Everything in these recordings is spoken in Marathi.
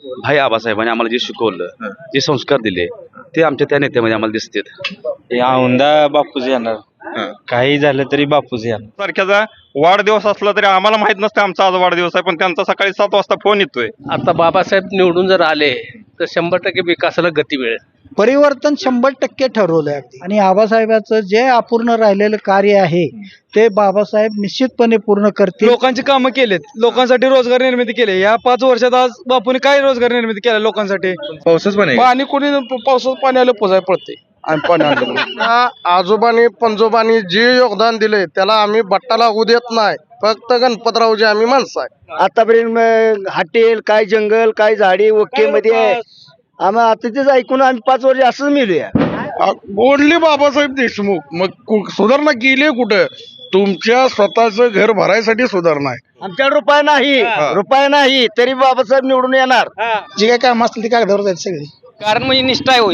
भाई आबासाहेबांनी आम्हाला जे शिकवलं, जे संस्कार दिले, ते आमच्या त्या नेत्यामध्ये आम्हाला दिसतात. औंधा बापूच येणार, काही झालं तरी बापूच येणार. तारखेचा वाढदिवस असला तरी आम्हाला माहित नसतं आमचा आज वाढदिवस आहे, पण त्यांचा सकाळी 7 वाजता फोन येतोय. आता बाबासाहेब निवडून जर आले तर 100% विकासाला गती मिळेल. परिवर्तन 100% ठरवलंय अगदी. आणि आबासाहेबाचं जे अपूर्ण राहिलेलं कार्य आहे ते बाबासाहेब निश्चितपणे पूर्ण करतील. लोकांची कामं केलेत, लोकांसाठी रोजगार निर्मिती केली. या 5 वर्षात आज बापूने काय रोजगार निर्मिती केल्या लोकांसाठी? पावसाच पण पाणी कोणी पावसात पाणी आलं पोचाय पडते आणि पाणी आलं. आजोबांनी पंजोबांनी जे योगदान दिले त्याला आम्ही बट्टाला होऊ देत नाही. फक्त गणपतरावजी आम्ही माणसं आहे. आतापर्यंत हॉटेल काय जंगल काय झाडी ओके मध्ये आम्ही आता तेच ऐकून आम्ही 5 वर्ष असंच मिळूया. बोलले बाबासाहेब देशमुख, मग सुधारणा केली कुठं? तुमच्या स्वतःचं घर भरायसाठी सुधारणा आहे. आमच्याकडे रुपये नाही तरी बाबासाहेब निवडून येणार. जे काय काम असतील ते कागदावर जायचं सगळे. कारण म्हणजे निष्ठा आहे हो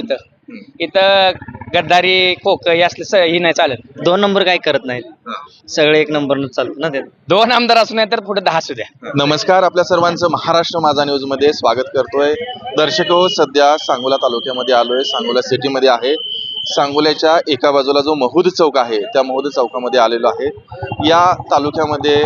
इथं गद्दारी खोक हे असले ही नाही चालत. 2 नंबर काय करत नाहीत, सगळे 1 नंबर चालत ना. ते 2 आमदार असू नाही तर पुढे 10 असू द्या. नमस्कार, आपल्या सर्वांचं महाराष्ट्र माझा न्यूज मध्ये स्वागत करतोय. दर्शक हो, सध्या सांगोला तालुक्यामध्ये आलोय, सांगोला सिटीमध्ये आहे. सांगोल्याच्या एका बाजूला जो महूद चौक आहे त्या महूद चौकामध्ये आलेलो आहे. या तालुक्यामध्ये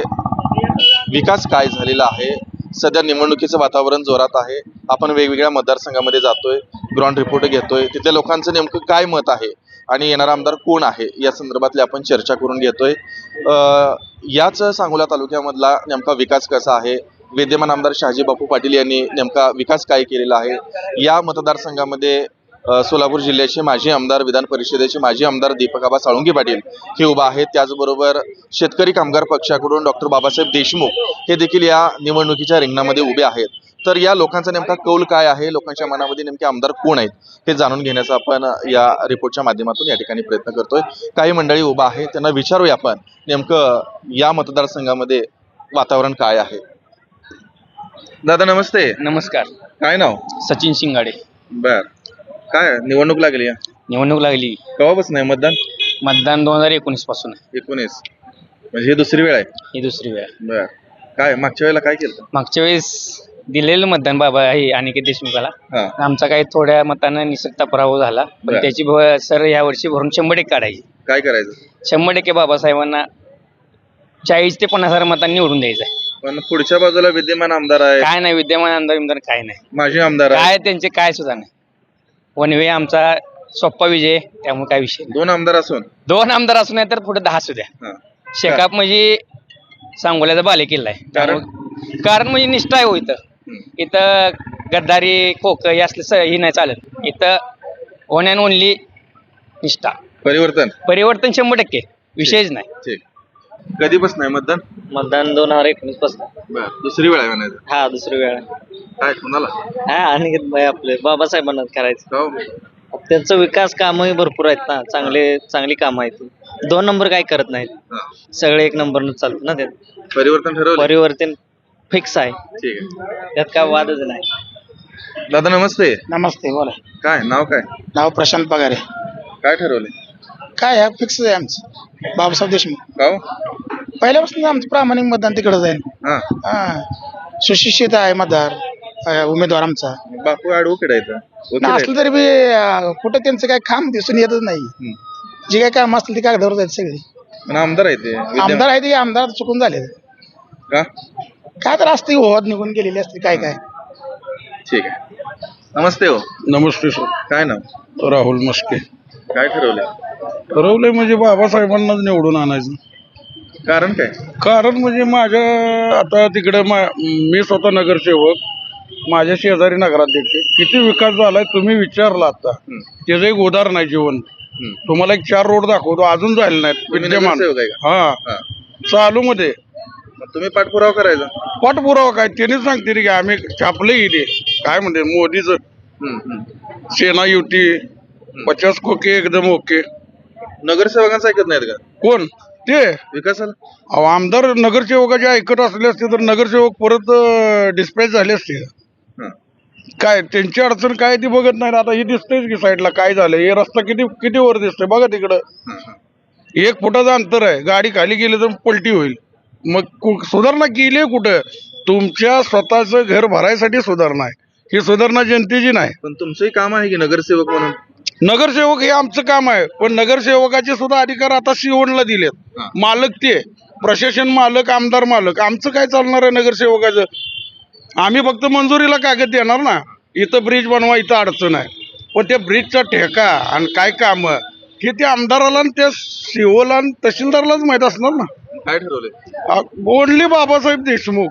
विकास काय झालेला आहे, सध्या निवडणुकीचं वातावरण जोरात आहे. आपण वेगवेगळ्या मतदारसंघामध्ये जातोय, ग्राउंड रिपोर्ट घेतोय, तिथल्या लोकांचं नेमकं काय मत आहे आणि येणारा आमदार कोण आहे या संदर्भातली आपण चर्चा करून घेतोय. याच सांगोला तालुक्यामधला नेमका विकास कसा आहे, विद्यमान आमदार शहाजी बापू पाटील यांनी नेमका विकास काय केलेला आहे. या मतदारसंघामध्ये सोलापूर जिल्ह्याचे माजी आमदार, विधान परिषदेचे माजी आमदार दीपक आबा साळुंके पाटील हे उभा आहेत. त्याचबरोबर शेतकरी कामगार पक्षाकडून डॉक्टर बाबासाहेब देशमुख हे देखील या निवडणुकीच्या रिंगणामध्ये उभे आहेत. तर या लोकांचा नेमका कौल काय आहे, लोकांच्या मनामध्ये नेमके आमदार कोण आहेत हे जाणून घेण्याचा आपण या रिपोर्टच्या माध्यमातून या ठिकाणी प्रयत्न करतोय. काही मंडळी उभा आहे, त्यांना विचारूया आपण नेमकं या मतदारसंघामध्ये वातावरण काय आहे. दादा नमस्ते. नमस्कार. काय नाव? सचिन शिंगाडे. बर, काय निवडणूक लागली? निवडणूक लागली. केव्हापासून आहे मतदान? मतदान 2019 पासून आहे. 19 म्हणजे ही दुसरी वेळ आहे? ही दुसरी वेळ. बर, काय मागच्या वेळेला काय केलं? मागच्या वेळेस दिलेलं मतदान बाबा हे अनिकेत देशमुखाला. हा, आमचा काही थोड्या मतानं निसटता पराभव झाला, पण बरं. त्याची सर या वर्षी भरून 100% काढायची. काय करायचं? 100% बाबासाहेबांना 40 ते 50,000 मतांनी निवडून द्यायचं आहे. पण पुढच्या बाजूला विद्यमान आमदार आहे, काय नाही, विद्यमान आमदार काय नाही, माजी आमदार आहे, काय त्यांचे काय सुद्धा नाही. वन वे आमचा सोप्पा विजय, त्यामुळे काय विषय नाही. 2 आमदार असून 2 आमदार असू नाही तर पुढे 10 असू द्या. हा. शेकाप म्हणजे सांगोल्याचा बालेकिल्ला आहे. कारण म्हणजे निष्ठा आहे हो इथं गद्दारी खोक हे असले ही नाही चालत. इथं ओन अँड ओनली निष्ठा. परिवर्तन 100% विषयच नाही. ठीक. कधीपासून आहे मतदान? मतदान 2019 पासून. बर, दुसरी वेळ आहे म्हणायचं. हा, दुसरी वेळ. काय कोणाला? हा, आणि आपले बाबासाहेबांना करायचं. हो. त्यांचं विकास कामही भरपूर आहेत ना, चांगली कामं आहेत. 2 नंबर काय करत नाहीत, हा. सगळे 1 नंबर चालत ना. ते परिवर्तन ठरवलं? परिवर्तन फिक्स आहे, ठीक आहे. त्यात काय वादच नाही. दादा नमस्ते. नमस्ते, बोला. काय नाव? काय नाव प्रशांत पगारे. काय ठरवले? काय आहे फिक्स आहे आमचं बाबासाहेब देशमुख. गाव पहिल्यापासून आमचं प्रामाणिक मतदान तिकडे जाईल. हा, सुशिक्षित आहे मतदार उमेदवार आमचा. बापू ॲडव्होकेट आहेत, वकील आहेत. असलं तरी बी कुठं त्यांचं काय काम दिसून येतच नाही. जे काय काम असतील ते कागदावर जायचं सगळे. पण आमदार आहेत ते आमदार आहे ते आमदार चुकून झाले का? काय तर असते होत निघून गेलेले असते काय काय. ठीक आहे. नमस्ते हो. नमस्ते सर. काय नाव? राहुल मस्के. काय ठरवले? ठरवलंय म्हणजे बाबासाहेबांनाच निवडून आणायचं. कारण काय? कारण म्हणजे माझ्या आता तिकडे मी स्वतः नगरसेवक, माझ्या शेजारी नगराध्यक्ष. किती विकास झालाय तुम्ही विचारला आता. त्याचं एक उदाहरण आहे जीवन. तुम्हाला एक 4 रोड दाखवतो, अजून झाले नाहीत विद्यमान. नगरसेवक आहे का? हा, चालू मध्ये. मग तुम्ही पाठपुरावा करायचा. पाठपुरावा काय त्यांनीच सांगते रे की आम्ही छापले इथे काय म्हणते मोदीच सेना युती 50 कोके एकदम ओके. नगरसेवकांचं ऐकत नाहीत का? कोण ते? विकासाला अहो, आमदार नगरसेवकाचे ऐकत असले असते तर नगरसेवक परत डिस्पॅच झाले असते. हा. काय त्यांची अडचण काय ती बघत नाही. आता हे दिसतंयच की साईडला काय झालं. हे रस्ता किती वर दिसतोय बघा तिकडं. 1 फुटाचं अंतर आहे, गाडी खाली गेली तर पलटी होईल. मग सुधारणा केली कुठं? तुमच्या स्वतःचं घर भरायसाठी सुधारणा आहे. ही सुधारणा जनतेची नाही. पण तुमचंही काम आहे की नगरसेवक म्हणून. नगरसेवक हे आमचं काम आहे, पण नगरसेवकाचे सुद्धा अधिकार आता शिवणला दिलेत. हा. मालक ते प्रशासन मालक, आमदार मालक. आमचं काय चालणार आहे नगरसेवकाचं? आम्ही फक्त मंजुरीला कागद देणार ना, इथं ब्रिज बनवा, इथं अडचण आहे. पण त्या ब्रिजचा ठेका आणि काय काम हे त्या आमदाराला आणि त्या शिवला आणि तहसीलदारलाच माहित असणार ना. काय ठरवलंय? ओनली बाबासाहेब देशमुख.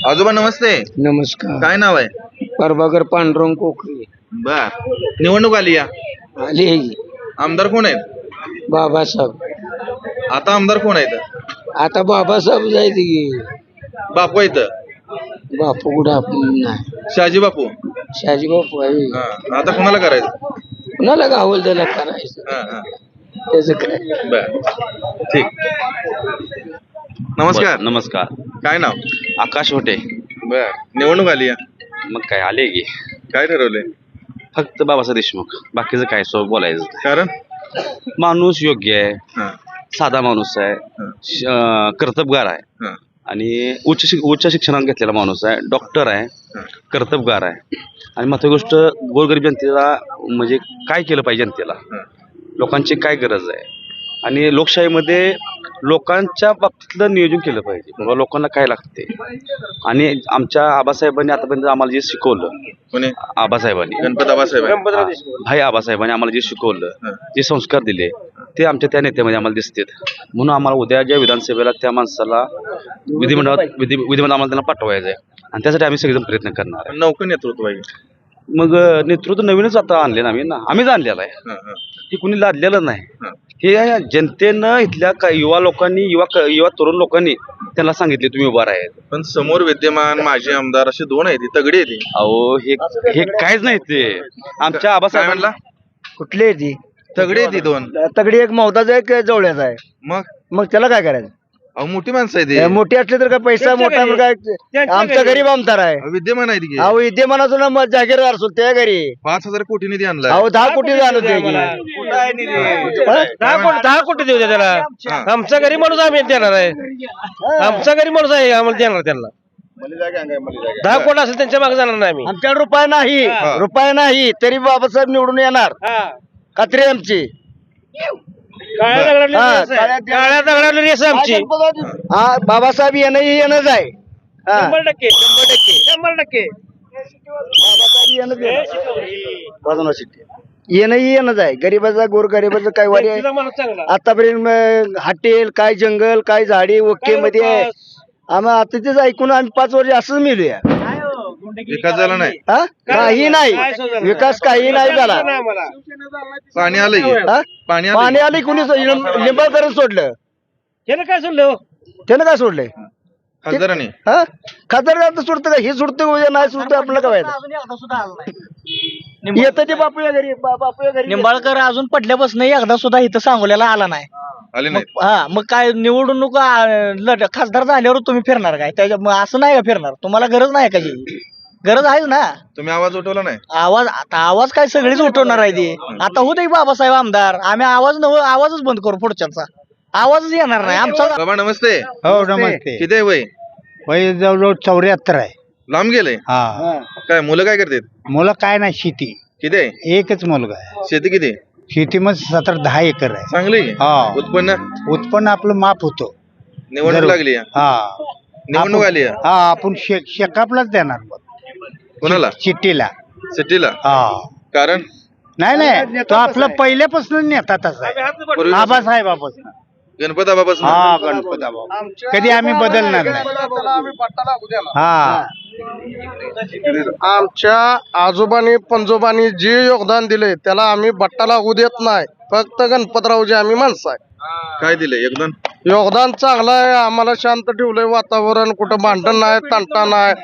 आजोबा नमस्ते. नमस्कार. काय नाव आहे? प्रभाकर पांडुरंग कोकरे. बर, निवडणूक आली या, आले आमदार कोण आहेत? बाबासाहेब. आता आमदार कोण आहेत? आता बाबासाहेब जायचे की बापू आहेत. बापू कुठं आपण नाही. शहाजी बापू. शाजी बापू आहे. हा, आता कोणाला करायचं? कुणाला गावल त्याला करायचं, हा, हा. त्याचं काय. बर, ठीक. नमस्कार. नमस्कार. काय नाव? आकाश होटे. बर, निवडणूक आली या, मग काय आले की काय ठरवलंय? फक्त बाबासाहेब देशमुख, बाकीचं काय सो बोलायचं. कारण माणूस योग्य आहे, हा, साधा माणूस आहे, कर्तबगार आहे हा, आणि उच्च शिक्षण घेतलेला माणूस आहे, डॉक्टर आहे, हा. कर्तबगार आहे. आणि महत्वाची गोष्ट, गोरगरीब जनतेला म्हणजे काय केलं पाहिजे जनतेला, हा. लोकांची काय गरज आहे, आणि लोकशाहीमध्ये लोकांच्या बाबतीतलं नियोजन केलं पाहिजे, बाबा लोकांना काय लागते. आणि आमच्या आबासाहेबांनी आतापर्यंत आम्हाला जे शिकवलं, कोणी? आबासाहेबांनी, गणपत आबासाहेब आहे. भाई आबासाहेबांनी आम्हाला जे शिकवलं, हा. जे संस्कार दिले, ते आमच्या त्या नेत्यामध्ये आम्हाला दिसतात. म्हणून आम्हाला उद्या ज्या विधानसभेला त्या माणसाला विधिमंडळात आम्हाला त्यांना पाठवायचं आहे, आणि त्यासाठी आम्ही सगळेजण प्रयत्न करणार आहे. नौकं नेतृत्व आहे. मग नेतृत्व नवीनच आता आणले ना आम्हीच आणलेलं आहे, हा, हा, हे कुणी लादलेलं नाही. हा. हे जनतेनं इथल्या युवा लोकांनी, युवा तरुण लोकांनी त्यांना सांगितले तुम्ही उभा राहायचं. पण समोर विद्यमान माजी आमदार असे दोन आहेत, तगडी आहे ती. अहो हे काहीच नाही, ते आमच्या काय आबासाहेब म्हणला? कुठली आहे ती? तगडी आहे ती दोन. तगडी एक मौताचा एक जवळचा आहे. मग त्याला काय करायचं? अहो मोठी माणसं आहे ती. मोठी असली तर काय पैसा मोठा काय, आमचा गरीब आमदार आहे. विद्यमान आहे ती. अहो विद्यमानाचं ना जागीरदार असतो त्या घरी. 5,000 कोटी निधी आणलाय. अहो 10 कोटी झालं ते. 10 कोटी देऊ द्या त्याला. हा. आमचा गरीब माणूस आम्ही देणार आहे. आमचा गरीब माणूस आहे, आम्हाला देणार त्यांना. 10 कोटी असेल त्यांच्या मागे जाणार नाही आम्ही. आमच्या रुपये नाही तरी बाबासाहेब निवडून येणार. खात्री आहे आमची. काळ्या दगडाला रेस आहे आमची. हा, बाबासाहेब येणंच आहे. 100%. येणंच आहे. गरीबाचा गोरगरिबाचं काय वारी आहे. माणूस चांगला. आतापर्यंत हॉटेल काय जंगल काय झाडी ओके मध्ये आहे. आम्ही आता तेच ऐकून आम्ही 5 वर्ष असंच मिळूया. विकास झाला नाही. हा? काही नाही विकास, काही नाही झाला. पाणी आलंय की? हा? पाणी पाणी आलंय. आली कुणी लिंबाळकरच सोडलं. त्याला काय सोडलं? त्यानं काय सोडलंय? खासदारांनी. हा, खासदार आता सुटतं का? हे सुटतं उद्या नाही सुटतं आपल्याला काय येतं ते बापूया घरी. निंबाळकर अजून पडल्यापासून एकदा सुद्धा इथं सांगोल्याला आला नाही. आले नाही. हा, मग काय निवडणूक खासदार झाल्यावर तुम्ही फिरणार काय? त्याच्या मग असं नाही का फिरणार? तुम्हाला गरज नाही का? गरज आहेच ना. तुम्ही आवाज उठवला नाही. आवाज काय सगळीच उठवणार आहे ते. आता होते बाबासाहेब आमदार, आम्ही आवाजच बंद करू, पुढच्यांचा आवाजच येणार नाही आमचा. बाबा नमस्ते. हो नमस्ते. किती आहे वय? वय जवळजवळ 74 आहे. लांब गेले. हा, काय मुलं काय करतात? मुलं काय नाही, शेती किती आहे? एकच मुलगा आहे. शेती किती? शेती मग 17-10 एकर आहे. चांगली आहे. हा. उत्पन्न आपलं माप होतो. निवडणूक जरूर. लागली आहे. हा, निवडणूक आली आहे. हा, आपण शेकापलाच देणार मग कोणाला? चिठ्ठीला. सिटीला. हा, कारण नाही तो आपला पहिल्यापासून नेता तसा आहे. आबासाहेबापासून. गणपत आबापासून. हा, गणपत आबा कधी आम्ही बदलणार नाही. हा, आमच्या आजोबांनी पंजोबांनी जे योगदान दिले त्याला आम्ही बट्टा लागू देत नाही. फक्त गणपतरावजी आम्ही माणसं आहे. काय दिले योगदान चांगलं आहे. आम्हाला शांत ठेवलंय वातावरण. कुठं भांडण नाही, तंटा नाही.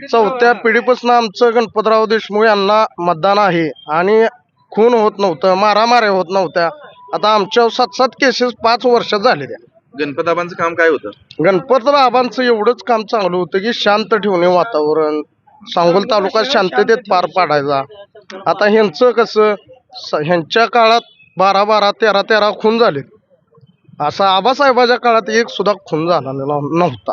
4थ्या पिढीपासून आमचं गणपतराव देशमुख यांना मतदान आहे. आणि खून होत नव्हतं, मारामाऱ्या होत नव्हत्या. आता आमच्या 7 केसेस 5 वर्षात झाले. त्या गणपत आबांचं काम काय होतं? गणपतरावांचं एवढंच काम चांगलं होतं की शांत ठेवणे वातावरण. सांगोल तालुका शांततेत पार पाडायचा. आता ह्यांचं कसं, ह्यांच्या काळात 12-12, 13-13 खून झाले. असं आबासाहेबाच्या काळात एक सुद्धा खून झाला नव्हता.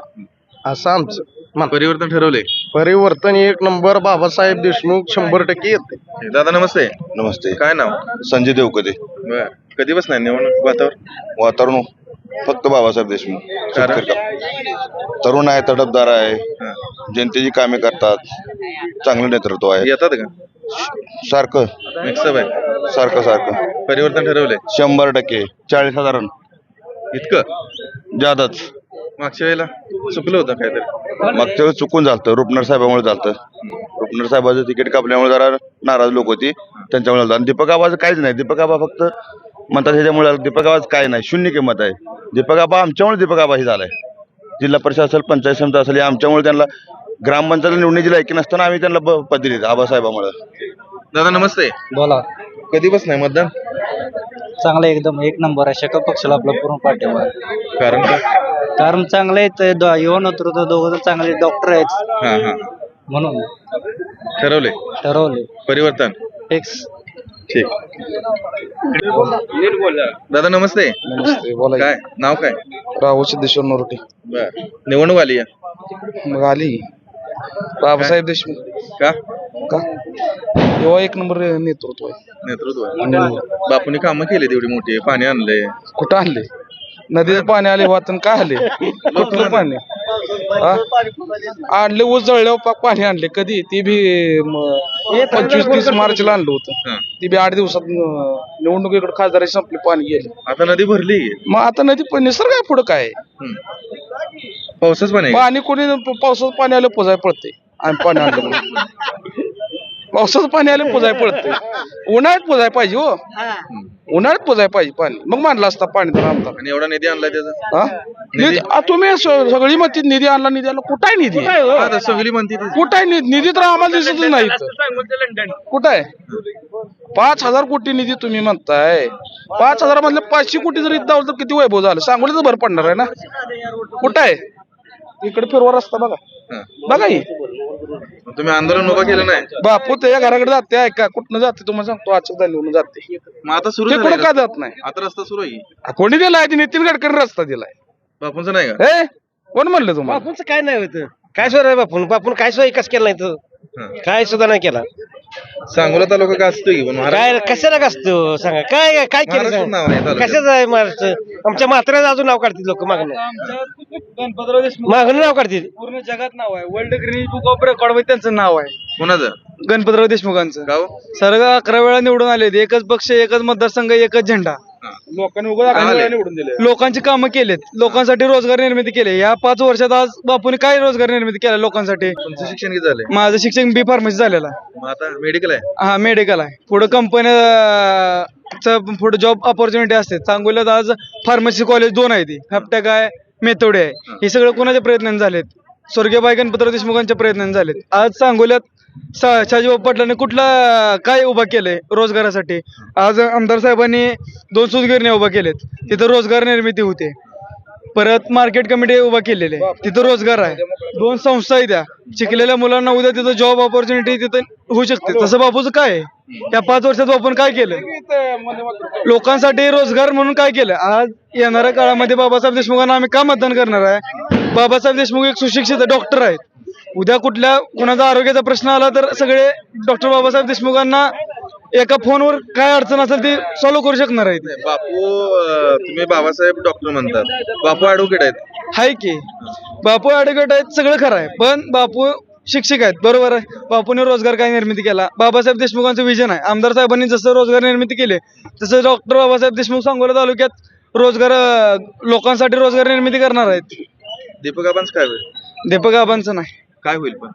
असं आमचं परिवर्तन ठरवले. परिवर्तन एक नंबर बाबासाहेब देशमुख 100% येते. दादा नमस्ते. नमस्ते. काय नाव? संजय देवकदे. बर. कधी बसणार निवडणूक वातावरण? वातावरण फक्त बाबासाहेब देशमुख. कारण? तरुण आहे, तडफदार आहे, जनतेची कामे करतात, चांगलं नेतृत्व आहे. येतात का? सारखं मिक्सअप आहे. सारखं परिवर्तन ठरवले 100%. 40,000 इतकं? जादाच. मागच्या वेळेला चुकलं होतं काहीतरी. मागच्या वेळेस चुकून झालं, रुपनर साहेबामुळे झालं. रुपनर साहेबाचं तिकीट कापल्यामुळे जरा नाराज लोक होती, त्यांच्यामुळे झालं. आणि दीपक आबाचं काहीच नाही. दीपक आबा फक्त म्हणतात ह्याच्यामुळे झालं. दीपक आबाचं काय नाही, शून्य किंमत आहे. दीपक आबा आमच्यामुळे दीपक आबा ही झालाय. जिल्हा परिषद असेल, पंचायत समिती असेल, आमच्यामुळे त्यांना ग्रामपंचायत निवडण्याची लायकी नसताना आम्ही त्यांना पद दिली आबासाहेबामुळे. दादा नमस्ते. बोला. कधी बसणार मतदान? चांगलं एकदम एक नंबर आहे. शकल पक्षाला आपला पूर्ण पाठिंबा. कारण का? कारण चांगले आहेत, युवा नेतृत्व दोघं चांगले डॉक्टर आहेत हा हा म्हणून ठरवले ठरवले परिवर्तन. फिक्स. ठीक. दादा नमस्ते. नमस्ते. बोला. काय नाव काय? राहुल सिद्धेश्वर नरोटे. बर. निवडणूक आली आहे. मग आली बाबासाहेब देशमुख. का? का तेव्हा एक नंबर नेतृत्व आहे. नेतृत्व आहे. बापूने कामं केली तेवढी मोठी. पाणी आणलंय. कुठं आणले? नदीचं पाणी आले वातन काय आले? कुठलं पाणी आणले? ऊस जळल्यावर पाक पाणी आणले. कधी? ती बी 25-30 मार्चला आणलं होतं. हा. ती बी 8 दिवसात निवडणुकीकडे खासदारी संपली, पाणी गेले. आता नदी भरली. मग आता नदी पण निसर्ग आहे, पुढं काय? पावसाच पाणी आहे. पाणी कोणी पावसाचं पाणी आलं पोजाय पडते. आणि पाणी आणलं म्हणून. पावसाचं पाणी आलं पोजाय पडते. उन्हाळ्यात पोजाय पाहिजे हो. उन्हाळ्यात पोजाय पाहिजे पाणी, मग मांडला असता पाणी तर आमचा. आणि एवढा निधी आणलाय त्याचा. निधी तुम्ही सगळी म्हणते निधी आणला, निधी आणला. कुठं आहे निधी? आता सगळी म्हणते ती. कुठं आहे निधी? तर आम्हाला दिसतच नाही इथं. कुठं आहे? 5,000 कोटी निधी तुम्ही म्हणताय. 5,000 मधले 500 कोटी जर इथं तर किती वैभव झालं? सांगोलीच भर पडणार आहे ना. कुठं आहे? इकडे फिरवा रस्ता बघा. बघा ही. तुम्ही आंदोलन उभं केलं नाही. बापू त्याच्या घराकडे जाते. ऐका कुठनं जाते तुम्हाला सांगतो. आचक झाली जाते. मग आता सुरू ते झालंय कुठं का रस्ता. जात नाही? आता रस्ता सुरू आहे. कोणी दिलाय? नितीन गडकरी रस्ता दिलाय. बापूंचं नाही का? हे कोण म्हणलं तुम्हाला? बापूंचं काय नाही होतं. काय सोय बापून काय सोय विकास केला नाही हा. काय सुद्धा नाही केला. सांगोला तालुका का असतोय की पण काय कशाला असतो सांगा. काय काय केलं महाराष्ट्राचं नाव आहे तालुक्यात. कशाचं आहे महाराष्ट्र? आमच्या म्हाताऱ्याचं अजून नाव काढतील लोक. मागणं नाव काढतील. पूर्ण जगात नाव आहे. World green book of record मध्ये त्यांचं नाव आहे. कोणाचं? गणपतराव देशमुखांचं. गाव? सर्व 11 वेळा निवडून आले. एकच पक्ष, एकच मतदारसंघ, एकच झेंडा. लोकांनी उघड निवडून दिले. लोकांची कामं केलेत, लोकांसाठी रोजगार निर्मिती केली. या 5 वर्षात आज बापूने काय रोजगार निर्मिती केला लोकांसाठी? तुमचं शिक्षण किती झालंय? माझं शिक्षण B फार्मसी झालेलं आहे. मग आता मेडिकल आहे. हा, मेडिकल आहे. पुढे कंपन्या पुढे जॉब ऑपॉर्च्युनिटी असते. सांगोल्यात आज फार्मसी कॉलेज 2 आहे. हप्त्याक आहे, मेथोडे आहे. हे सगळं कोणाच्या प्रयत्नाने झालेत? स्वर्गीय बाई गणपतराव देशमुखांच्या प्रयत्नाने झालेत. आज सांगोल्यात शहाजीबाबू पाटलांनी कुठला काय उभा केलंय रोजगारासाठी? आज आमदार साहेबांनी 2 सूतगिरण्या उभा केलेत, तिथं रोजगार निर्मिती होते. परत मार्केट कमिटी उभा केलेले, तिथं रोजगार आहे. 2 संस्था आहेत त्या. शिकलेल्या मुलांना उद्या तिथं जॉब ऑपॉर्च्युनिटी तिथं होऊ शकते. तसं बापूचं काय आहे? या 5 वर्षात आपण काय केलं लोकांसाठी? रोजगार म्हणून काय केलं? आज येणाऱ्या काळामध्ये बाबासाहेब देशमुखांना आम्ही का मतदान करणार आहे? बाबासाहेब देशमुख एक सुशिक्षित डॉक्टर आहेत. उद्या कुणाचा आरोग्याचा प्रश्न आला तर सगळे डॉक्टर बाबासाहेब देशमुखांना एका फोनवर काय अडचण असेल ती सॉल्व्ह करू शकणार आहेत. बापू तुम्ही बाबासाहेब डॉक्टर म्हणतात, बापू ऍडव्होकेट आहेत. हाय की बापू ऍडव्होकेट आहेत, सगळं खरं आहे. पण बापू शिक्षक आहेत, बरोबर आहे. बापूने रोजगार काय निर्मिती केला? बाबासाहेब देशमुखांचं विजन आहे. आमदार साहेबांनी जसं रोजगार निर्मिती केली तसं डॉक्टर बाबासाहेब देशमुख सांगोला तालुक्यात रोजगार लोकांसाठी रोजगार निर्मिती करणार आहेत. दीपक आबांचं काय होईल? दीपक आबांचं नाही. काय होईल पण?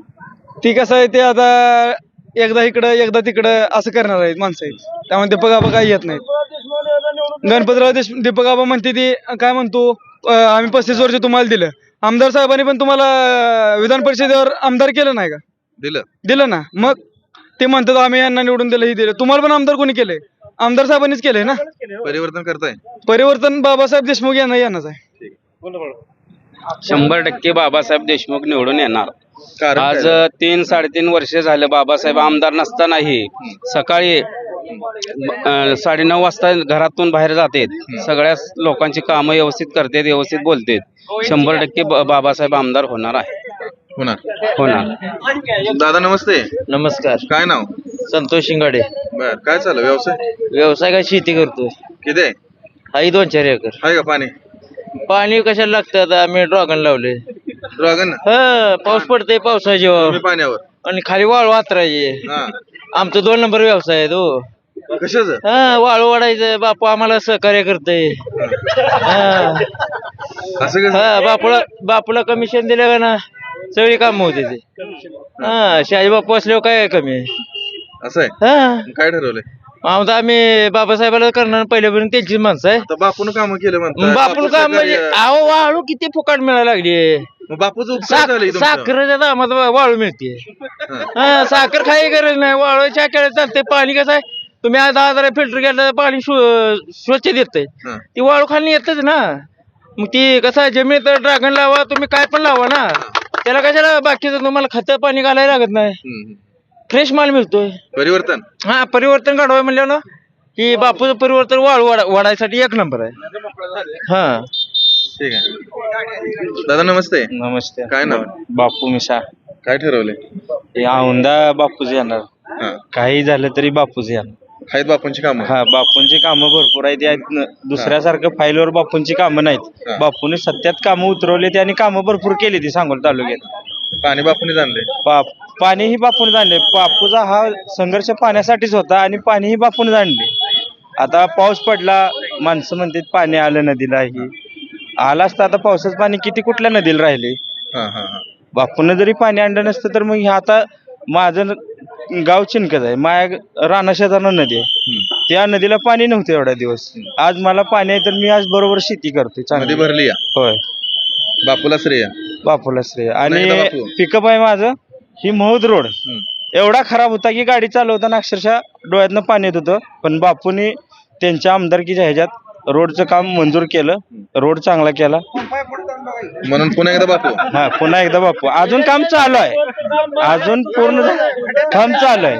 ती कसं आहे, ते आता एकदा इकडं एकदा तिकडं असं करणार आहेत माणसं आहेत. त्यामुळे दीपक आबा काही येत नाहीत. गणपतराव दीपक आबा म्हणते ती काय म्हणतो, आम्ही 35 वर्ष तुम्हाला दिलं. आमदार साहेबांनी पण तुम्हाला विधान परिषदेवर आमदार केलं नाही का? दिलं ना. मग ते म्हणतात आम्ही यांना निवडून दिलं, ही दिलं. तुम्हाला पण आमदार कोणी केलंय? आमदार साहेबांनीच केलंय ना. परिवर्तन करताय? परिवर्तन बाबासाहेब देशमुख यांना येणार आहे. 100% बाबासाहेब देशमुख निवडून येणार. कारण आज काय? 3-3.5 वर्ष झालं बाबासाहेब आमदार नसतानाही सकाळी 9:30 वाजता घरातून बाहेर जातात. सगळ्या लोकांची कामं व्यवस्थित करतात, व्यवस्थित बोलतात. 100% बाबासाहेब आमदार होणार आहे. होणार. दादा नमस्ते. नमस्कार. काय नाव? संतोष शिंगाडे. बर, काय चालू व्यवसाय? व्यवसाय काय शेती करतोय. किती आहे? आई 2-4 एकर. आहे का पाणी? पाणी कशाला लागतं आता आम्ही ड्रॉगन लावले. ड्रॅगन पाऊस पडते पावसाच्या जेव्हा पाण्यावर आणि खाली वाळू हातरायची. हा आमचं 2 नंबर व्यवसाय आहे तो. कशाच वाळू वाढायचं बापू आम्हाला सहकार्य करतय. असं कसं? बापूला कमिशन दिलं का ना सगळी कामं होते ते. शहाजी बापू असल्यावर काय कमी आहे. असं आहे. काय ठरवलंय? आता आम्ही बाबासाहेबाला करणार पहिल्यापर्यंत त्यांचीच माणसं आहे. तर बापून काम केलं म्हणतात. बापून काम म्हणजे अहो वाळू किती फुकाट मिळायला लागली. मग बापूचं उपकार झालंय तुमचं. साखरेच्या दामात वाळू मिळते. साखर काही गरज नाही. वाळूच्या केळ्यात चालते. पाणी कसं आहे तुम्ही 10,000 फिल्टर केलं पाणी स्वच्छ देतंय. ती वाळू खाली येतच ना. मग ती कसं आहे जमिनीत ड्रॅगन लावा तुम्ही काय पण लावा ना त्याला कशाला बाकीचं तुम्हाला खतं पाणी घालायला लागत नाही. फ्रेश माल मिळतोय. परिवर्तन परिवर्तन काढवाय म्हणलं ना की बापूचं परिवर्तन वाळू वाढायसाठी 1 नंबर आहे. ठीक आहे. दादा नमस्ते. नमस्ते. काय नाव? बापू मिसा. काय ठरवलंय? औंधा बापूच येणार. काही झालं तरी बापूच येणार. आहेत बापूंची कामं? बापूंची कामं भरपूर आहेत. दुसऱ्यासारखं फाईलवर बापूंची कामं नाहीत. बापूने सत्यात कामं उतरवली आणि कामं भरपूर केली ती सांगोला तालुक्यात. पाणी बापूने जाणले. पाणीही बापूने जाणले. बापूचा हा संघर्ष पाण्यासाठीच होता आणि पाणीही बापूने जाणले. आता पाऊस पडला माणसं म्हणतात पाणी आलं नदीला. ही आला असतं आता पावसाचं पाणी किती कुठल्या नदीला राहिले. बापून जरी पाणी आणलं नसतं तर मग हे आता माझं गाव चिनकत आहे. माझ्या रानाशेजारनं नदी आहे. त्या नदीला पाणी नव्हतं एवढ्या दिवस. आज मला पाणी आहे तर मी आज बरोबर शेती करतोय चांगली. भरली. होय. बापूला श्रेय. बापूला श्रेय. आणि पिकअप आहे माझं ही महूद रोड. एवढा खराब होता की गाडी चालवताना अक्षरशः डोळ्यातनं पाणी येत होतं. पण बापूंनी त्यांच्या आमदारकीच्या ह्याच्यात रोडचं काम मंजूर केलं. रोड चांगला केला म्हणून पुन्हा एकदा बापू. पुन्हा एकदा बापू. अजून काम चालू आहे. अजून पूर्ण काम चालू आहे.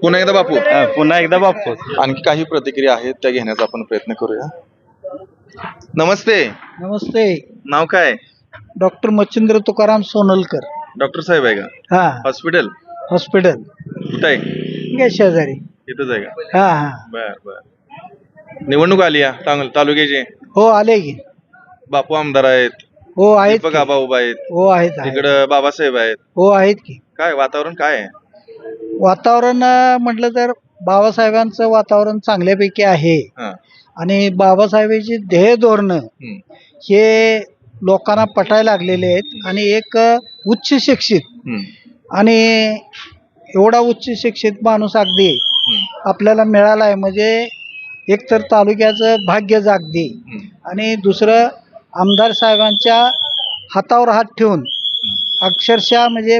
पुन्हा एकदा बापू. पुन्हा एकदा बापू. आणखी काही प्रतिक्रिया आहेत त्या घेण्याचा आपण प्रयत्न करूया. नमस्ते. नमस्ते. नाव काय? डॉक्टर मच्छिंद्र तुकाराम सोनलकर. डॉक्टर साहेब आहे का? हॉस्पिटल कुठं आहे? शेजारी इथंच आहे का? बर बर. निवडणूक आली तालुक्याची. हो आले की. बापू आमदार आहेत. हो आहेत. दीपक आबा उभा आहेत. हो आहेत. इकडं बाबासाहेब आहेत. हो आहेत की. काय वातावरण काय आहे? वातावरण म्हटलं तर बाबासाहेबांचं वातावरण चांगल्यापैकी आहे. आणि बाबासाहेबांची ध्येय धोरणं हे लोकांना पटायला लागलेले आहेत. आणि एक उच्च शिक्षित आणि एवढा उच्च शिक्षित माणूस अगदी आपल्याला मिळाला आहे म्हणजे एकतर तालुक्याचं भाग्य जागदी. आणि दुसरं आमदार साहेबांच्या हातावर हात ठेवून अक्षरशः म्हणजे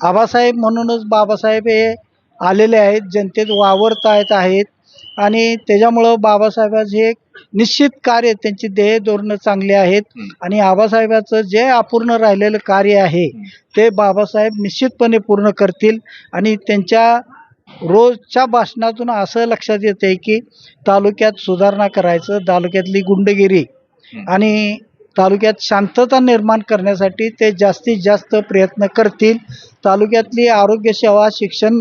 आबासाहेब म्हणूनच बाबासाहेब हे आलेले आहेत. जनतेत वावरत आहेत. आणि त्याच्यामुळं बाबासाहेबांचे एक निश्चित कार्य त्यांची ध्येय धोरणं चांगली आहेत. आणि आबासाहेबाचं जे अपूर्ण राहिलेलं कार्य आहे ते बाबासाहेब निश्चितपणे पूर्ण करतील. आणि त्यांच्या रोजच्या भाषणातून असं लक्षात येते की तालुक्यात सुधारणा करायचं, तालुक्यातली गुंडगिरी आणि तालुक्यात शांतता निर्माण करण्यासाठी ते जास्तीत जास्त प्रयत्न करतील. तालुक्यातली आरोग्य सेवा, शिक्षण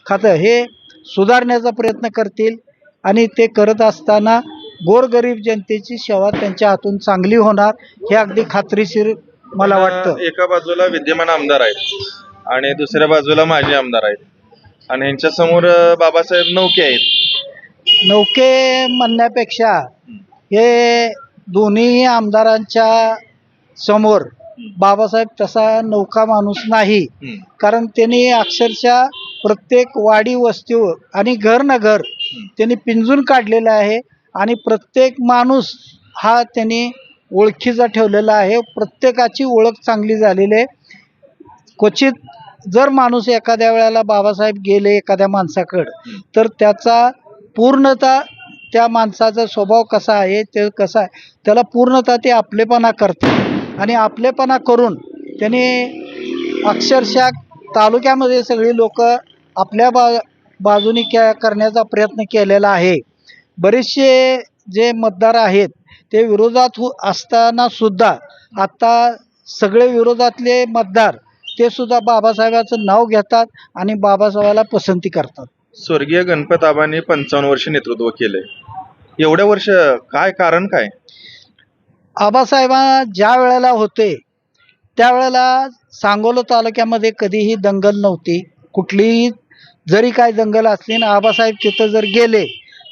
खातं हे सुधारण्याचा प्रयत्न करतील. आणि ते करत असताना गोरगरीब जनतेची सेवा त्यांच्या हातून चांगली होणार हे अगदी खात्रीशीर मला वाटतं. एका बाजूला विद्यमान आमदार आहेत आणि दुसऱ्या बाजूला माजी आमदार आहेत आणि यांच्या समोर बाबासाहेब नौके आहेत. नौके म्हणण्यापेक्षा हे दोन्ही आमदारांच्या समोर बाबासाहेब तसा नौका माणूस नाही. कारण त्यांनी अक्षरशः प्रत्येक वाडी वस्ती आणि घर न घर त्यांनी पिंजून काढलेलं आहे. आणि प्रत्येक माणूस हा त्यांनी ओळखीचा ठेवलेला आहे. प्रत्येकाची ओळख चांगली झालेली आहे. क्वचित जर माणूस एखाद्या वेळेला बाबासाहेब गेले एखाद्या माणसाकडं तर त्याचा पूर्णतः त्या माणसाचा स्वभाव कसा आहे ते कसा आहे त्याला पूर्णतः ते आपलेपणा करतात. आणि आपलेपणा करून त्याने अक्षरशः तालुक्यामध्ये सगळी लोक आपल्या बाजूने करण्याचा प्रयत्न केलेला आहे. बरेचसे जे मतदार आहेत ते विरोधात असताना सुद्धा आता सगळे विरोधातले मतदार ते सुद्धा बाबासाहेबाचं नाव घेतात आणि बाबासाहेबाला पसंती करतात. स्वर्गीय गणपत आबांनी 55 वर्ष नेतृत्व केलंय. एवढ्या वर्ष काय कारण काय? आबासाहेबांना ज्या वेळेला होते त्यावेळेला सांगोला तालुक्यामध्ये कधीही दंगल नव्हती. कुठलीही जरी काय दंगल असली ना आबासाहेब तिथं जर गेले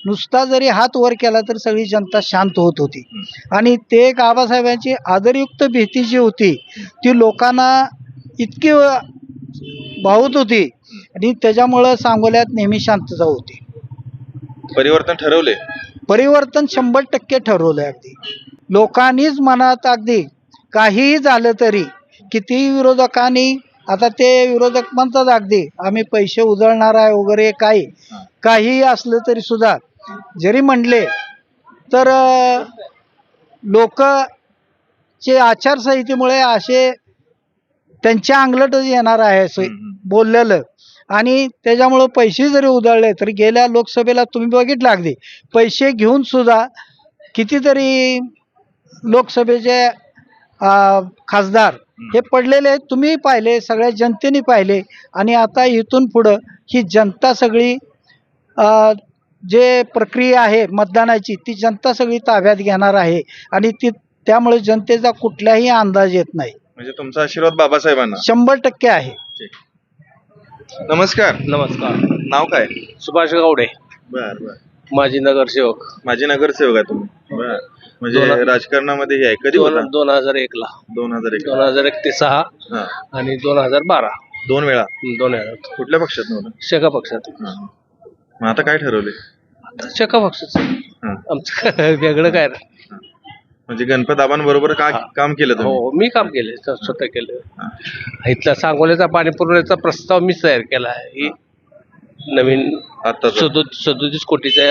नुसता जरी हात वर केला तर सगळी जनता शांत होत होती. आणि ते एक आबासाहेबांची आदरयुक्त भीती जी होती ती लोकांना इतकी भावत होती आणि त्याच्यामुळं सांगोल्यात नेहमी शांतता होती. परिवर्तन ठरवले. परिवर्तन 100% ठरवलंय. अगदी लोकांनीच मनात अगदी काहीही झालं तरी कितीही विरोधकांनी आता ते विरोधक म्हणतात अगदी आम्ही पैसे उधळणार आहे वगैरे काही असलं तरी सुद्धा जरी म्हणले तर लोकचे आचारसंहितेमुळे असे त्यांच्या अंगलटच येणार आहे असं बोललेलं. आणि त्याच्यामुळं पैसे जरी उधळले तरी गेल्या लोकसभेला तुम्ही बघितलं अगदी पैसे घेऊन सुद्धा कितीतरी लोकसभेचे खासदार हे पडलेले आहेत. तुम्ही पाहिले, सगळ्या जनतेने पाहिले. आणि आता इथून पुढं ही जनता सगळी जे प्रक्रिया आहे मतदानाची ती जनता सगळी ताब्यात घेणार आहे आणि ती त्यामुळे जनतेचा कुठलाही अंदाज येत नाही. म्हणजे तुमचा आशीर्वाद बाबासाहेबांना 100% आहे. नमस्कार. नमस्कार. नाव काय? सुभाष गावडे, बर बर. माजी नगरसेवक. माझे नगरसेवक आहे तुम्ही? बर. म्हणजे राजकारणामध्ये हे आहे. कधी होता? 2001 ला. 2001. 2001 ते 6 हा. आणि 2012 2 वेळा. 2 वेळा. कुठल्या पक्षात नव्हतं? शेका पक्षात. मग आता काय ठरवले? शेका पक्षाच आमचं वेगळं काय नाही. म्हणजे गणपत आबांबरोबर काय काम केलं तुम्ही? हो मी काम केले, स्वतः केलं. इथला सांगोल्याचा पाणी पुरवठ्याचा प्रस्ताव मीच तयार केला आहे. ही नवीन आता 37 कोटीचा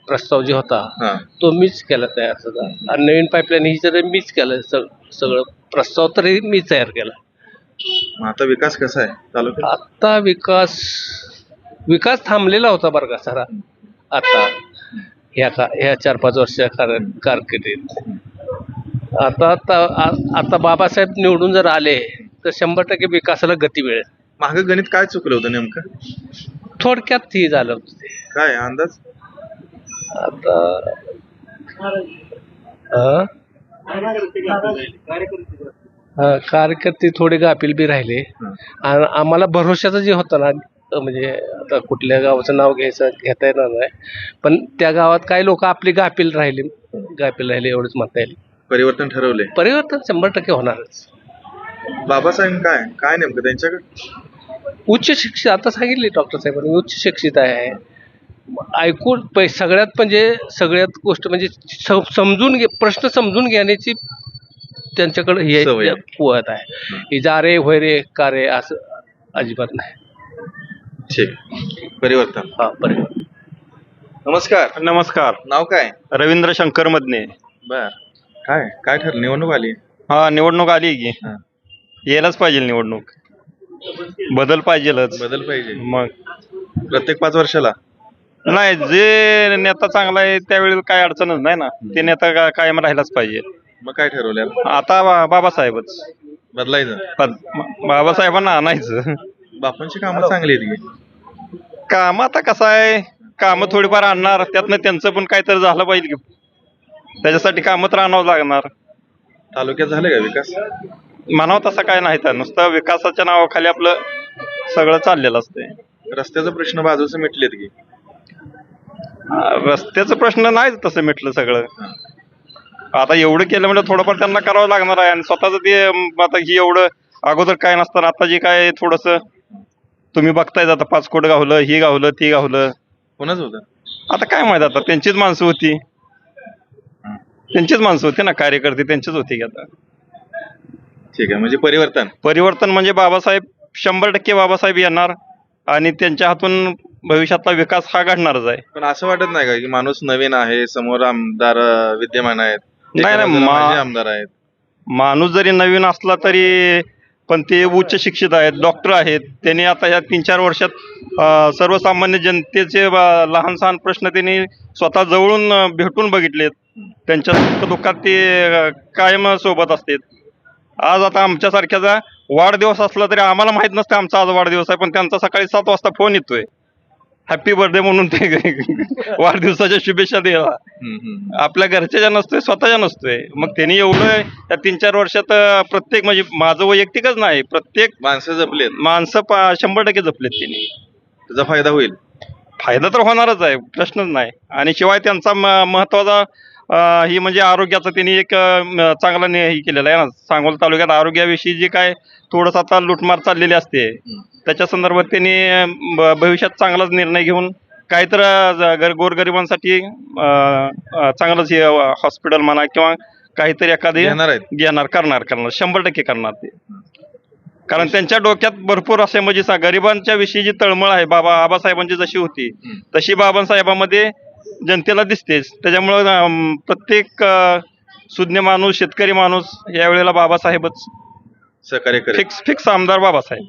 प्रस्ताव जो होता हा. तो मीच केला तयार सगळा. आणि नवीन पाईपलाईन ही जर मीच केलं सगळं प्रस्ताव तरी मीच तयार केला. मग आता विकास कसा आहे तालुक्यात? आता विकास थांबलेला होता बरं का सारा. आता ह्या 4-5 वर्षाच्या कारकिर्दीत आता बाबासाहेब निवडून जर आले तर 100% विकासाला गती मिळेल. मागं गणित काय चुकलं होतं नेमकं? थोडक्यात ही झालं होतं ते. काय अंदाज? आता कार्यकर्ते थोडे गाफील बी राहिले. आणि आम्हाला भरोशाचं जे होतं ना म्हणजे आता कुठल्या गावाचं नाव घेता येणार नाही पण त्या गावात काही लोक आपली गाफील राहिले एवढंच म्हणता येईल. परिवर्तन ठरवले. परिवर्तन 100% होणारच. बाबासाहेब काय नेमकं त्यांच्याकडे? उच्च शिक्षित आता सांगितले डॉक्टर साहेबांनी उच्च शिक्षित आहे. ऐकून सगळ्यात गोष्ट म्हणजे प्रश्न समजून घेण्याची त्यांच्याकडे हे कुवत आहे. ही जा रे होय रे का रे असं अजिबात नाही. ठीक. परिवर्तन. हा परिवर्तन. नमस्कार. नमस्कार. नाव काय? रवींद्र शंकर मदने. बर. काय ठरलं? निवडणूक आली? हा निवडणूक आली की यायलाच पाहिजे. निवडणूक बदल पाहिजेलच. बदल पाहिजे. मग प्रत्येक 5 वर्षाला नाही जे नेता चांगला आहे त्यावेळी काय अडचणच नाही ना. ते नेता कायम राहिलाच पाहिजे. मग काय ठरवलं आता बाबासाहेबच बदलायचं? बाबासाहेबांना आणायचं. बापांची कामं चांगली आहेत की? काम आता कसं आहे कामं थोडीफार आणणार त्यातनं त्यांचं पण काहीतरी झालं पाहिजे की त्याच्यासाठी कामं तर आणावं लागणार. तालुक्यात झालं का विकास? म्हणावं तसं काय नाही तर नुसतं विकासाच्या नावाखाली आपलं सगळं चाललेलं असतंय. रस्त्याचा प्रश्न बाजूचे मिटलेत की? रस्त्याचं प्रश्न नाही तसं मिटलं सगळं. आता एवढं केलं म्हणजे थोडंफार त्यांना करावं लागणार आहे. आणि स्वतःच ते आता ही एवढं अगोदर काय नसतं आता जे काय थोडस तुम्ही बघताय आता 5 कोट गावलं ही गावलं ती गावलं. कोणाच होतं आता काय माहित. आता त्यांचीच माणसं होती ना कार्यकर्ते त्यांचीच होती की आता. ठीक आहे. म्हणजे परिवर्तन म्हणजे बाबासाहेब 100% बाबासाहेब येणार आणि त्यांच्या हातून भविष्यातला विकास हा घडणारच आहे. पण असं वाटत नाही का की माणूस नवीन आहे समोर आमदार विद्यमान आहेत नाही माजी आमदार आहेत? माणूस जरी नवीन असला तरी पण ते उच्च शिक्षित आहेत, डॉक्टर आहेत. त्यांनी आता या 3-4 वर्षात सर्वसामान्य जनतेचे लहान सहान प्रश्न त्यांनी स्वतः जवळून भेटून बघितलेत. त्यांच्या सुखदुःखात ते कायम सोबत असतात. आज आता आमच्यासारख्याचा वाढदिवस असला तरी आम्हाला माहित नसतं आमचा आज वाढदिवस आहे, पण त्यांचा सकाळी 7 वाजता फोन येतोय हॅपी बर्थडे म्हणून ते वाढदिवसाच्या शुभेच्छा द्यायला. आपल्या घरच्याच्या नसतोय, स्वतःच्या नसतोय. मग त्यांनी एवढं त्या 3-4 वर्षात प्रत्येक, म्हणजे माझं वैयक्तिकच नाही, प्रत्येक माणसं जपलेत, माणसं 100% जपलेत त्यांनी. त्याचा फायदा होईल. फायदा तर होणारच आहे, प्रश्नच नाही. आणि शिवाय त्यांचा महत्वाचा ही म्हणजे आरोग्याचा त्यांनी एक चांगला हे केलेला आहे ना. सांगोला तालुक्यात आरोग्याविषयी जे काय थोडंसं आता लुटमार चाललेली असते, त्याच्या संदर्भात त्यांनी भविष्यात चांगलाच निर्णय घेऊन काहीतरी गोरगरिबांसाठी चांगलंच हे हॉस्पिटल म्हणा किंवा काहीतरी एखादी करणार 100% करणार ते. कारण त्यांच्या डोक्यात भरपूर असे म्हणजे गरिबांच्या विषयी जी तळमळ आहे आबासाहेबांची जशी होती तशी बाबासाहेबांमध्ये जनतेला दिसतेच. त्याच्यामुळं प्रत्येक सुज्ञ माणूस, शेतकरी माणूस यावेळेला बाबासाहेबच सहकार्य करेल. फिक्स आमदार बाबासाहेब.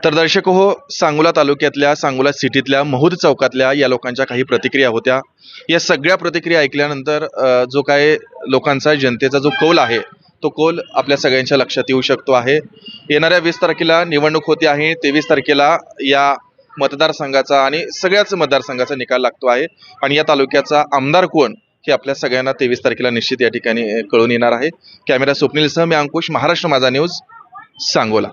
तर दर्शक हो, सांगोला तालुक्यातल्या, सांगोला सिटीतल्या, महूद चौकातल्या या लोकांच्या काही प्रतिक्रिया होत्या. या सगळ्या प्रतिक्रिया ऐकल्यानंतर जो काय लोकांचा, जनतेचा जो कौल आहे तो कौल आपल्या सगळ्यांच्या लक्षात येऊ शकतो आहे. येणाऱ्या 20 तारखेला निवडणूक होते आहे. 23 तारखेला या मतदारसंघाचा आणि सगळ्याच मतदारसंघाचा निकाल लागतो आहे. आणि या तालुक्याचा आमदार कोण हे आपल्या सगळ्यांना 23 तारखेला निश्चित या ठिकाणी कळून येणार आहे. कॅमेरा स्वप्नीलसह मी अंकुश, महाराष्ट्र माझा न्यूज, सांगोला.